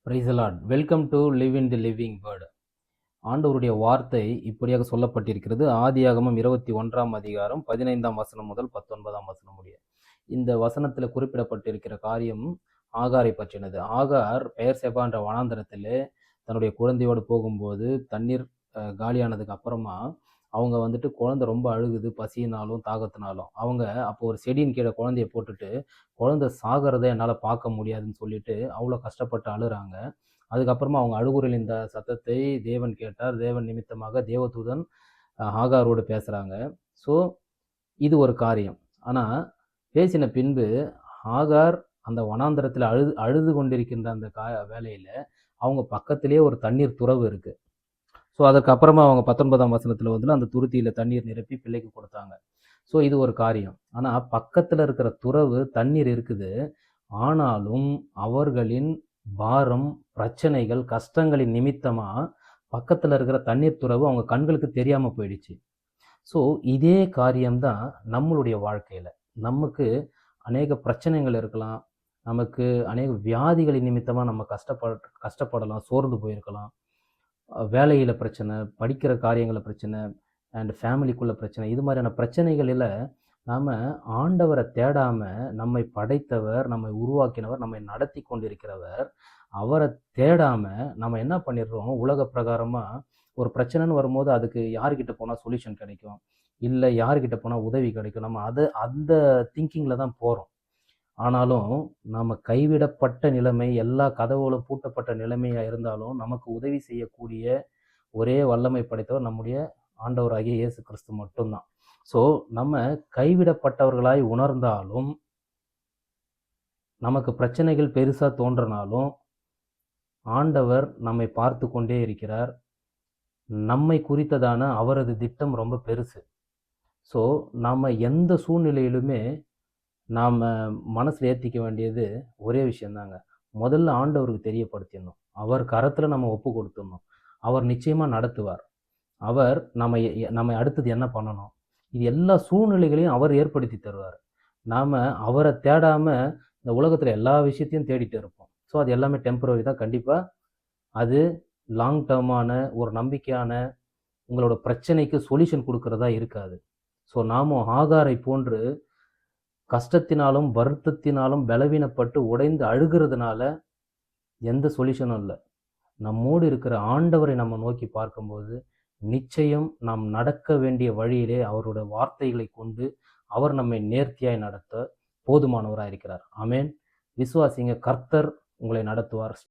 Praise the Lord. Welcome to live in the living word. ஆண்டவருடைய வார்த்தை இப்படியாக சொல்லப்பட்டிருக்கிறது. ஆதியாகமம் 21ஆம் அதிகாரம் 15ஆம் வசனம் முதல் 19ஆம் வசனம் முடிய. இந்த வசனத்தில் குறிப்பிடப்பட்டிருக்கிற காரியம் ஆகாரை பற்றினது. ஆகார் பெயர்செபா என்ற வனாந்தரத்திலே தன்னுடைய குழந்தையோடு போகும்போது தண்ணீர் காலியானதுக்கு அப்புறமா அவங்க வந்துட்டு குழந்தை ரொம்ப அழுகுது, பசியினாலும் தாகத்தினாலும். அவங்க அப்போ ஒரு செடியின் கீழே குழந்தைய போட்டுட்டு குழந்தை சாகிறத என்னால் பார்க்க முடியாதுன்னு சொல்லிட்டு அவ்வளோ கஷ்டப்பட்டு அழுறாங்க. அதுக்கப்புறமா அவங்க அழுகுறில் இந்த சத்தத்தை தேவன் கேட்டார். தேவன் நிமித்தமாக தேவதூதன் ஆகாரோடு பேசுகிறாங்க. ஸோ இது ஒரு காரியம். ஆனால் பேசின பின்பு ஆகார் அந்த வனாந்தரத்தில் அழுது கொண்டிருக்கின்ற அந்த வேலையில் அவங்க பக்கத்திலே ஒரு தண்ணீர் துறவு இருக்குது. ஸோ அதுக்கப்புறமா அவங்க 19ஆம் வசனத்தில் வந்து அந்த துருத்தியில் தண்ணீர் நிரப்பி பிள்ளைக்கு கொடுத்தாங்க. ஸோ இது ஒரு காரியம். ஆனால் பக்கத்தில் இருக்கிற துறவு தண்ணீர் இருக்குது, ஆனாலும் அவர்களின் பாரம், பிரச்சனைகள், கஷ்டங்களின் நிமித்தமாக பக்கத்தில் இருக்கிற தண்ணீர் துறவு அவங்க கண்களுக்கு தெரியாமல் போயிடுச்சு. ஸோ இதே காரியம்தான் நம்மளுடைய வாழ்க்கையில். நமக்கு அநேக பிரச்சனைகள் இருக்கலாம், நமக்கு அநேக வியாதிகளின் நிமித்தமாக நம்ம கஷ்டப்படலாம், சோர்ந்து போயிருக்கலாம், வேலையில் பிரச்சனை, படிக்கிற காரியங்களில் பிரச்சனை, அண்ட் ஃபேமிலிக்குள்ளே பிரச்சனை. இது மாதிரியான பிரச்சனைகளில் நாம் ஆண்டவரை தேடாமல், நம்மை படைத்தவர், நம்மை உருவாக்கினவர், நம்மை நடத்தி கொண்டிருக்கிறவர், அவரை தேடாமல் நம்ம என்ன பண்ணிடுறோம், உலக பிரகாரமாக ஒரு பிரச்சனைன்னு வரும்போது அதுக்கு யார்கிட்ட போனால் சொல்யூஷன் கிடைக்கும், இல்லை யார்கிட்ட போனால் உதவி கிடைக்கும், நம்ம அந்த திங்கிங்கில் தான் போகிறோம். ஆனாலும் நம்ம கைவிடப்பட்ட நிலைமை, எல்லா கதவுகளும் பூட்டப்பட்ட நிலைமையாக இருந்தாலும் நமக்கு உதவி செய்யக்கூடிய ஒரே வல்லமை படைத்தவர் நம்முடைய ஆண்டவராகிய இயேசு கிறிஸ்து மட்டும்தான். ஸோ நம்ம கைவிடப்பட்டவர்களாய் உணர்ந்தாலும், நமக்கு பிரச்சனைகள் பெருசாக தோன்றினாலும் ஆண்டவர் நம்மை பார்த்து கொண்டே இருக்கிறார். நம்மை குறித்ததான அவரது திட்டம் ரொம்ப பெருசு. ஸோ நம்ம எந்த சூழ்நிலையிலுமே நாம் மனசில் ஏற்றிக்க வேண்டியது ஒரே விஷயந்தாங்க. முதல்ல ஆண்டவருக்கு தெரியப்படுத்திடணும். அவர் கரத்தில் நம்ம ஒப்பு கொடுத்துடணும். அவர் நிச்சயமாக நடத்துவார். அவர் நம்ம அடுத்தது என்ன பண்ணணும், இது எல்லா சூழ்நிலைகளையும் அவர் ஏற்படுத்தி தருவார். நாம் அவரை தேடாமல் இந்த உலகத்தில் எல்லா விஷயத்தையும் தேடிட்டு இருப்போம். ஸோ அது எல்லாமே டெம்பரரி தான். கண்டிப்பாக அது லாங் டேர்மான ஒரு நம்பிக்கையான உங்களோட பிரச்சனைக்கு சொல்யூஷன் கொடுக்கறதா இருக்காது. ஸோ நாமும் ஆகாரை போன்று கஷ்டத்தினாலும் வருத்தத்தினாலும் பலவீனப்பட்டு உடைந்து அழுகிறதுனால எந்த சொல்யூஷனும் இல்லை. நம்மோடு இருக்கிற ஆண்டவரை நம்ம நோக்கி பார்க்கும்போது நிச்சயம் நாம் நடக்க வேண்டிய வழியிலே அவரோட வார்த்தைகளை கொண்டு அவர் நம்மை நேர்த்தியாய் நடத்த போதுமானவராக இருக்கிறார். ஆமேன். விசுவாசிங்க, கர்த்தர் உங்களை நடத்துவார்.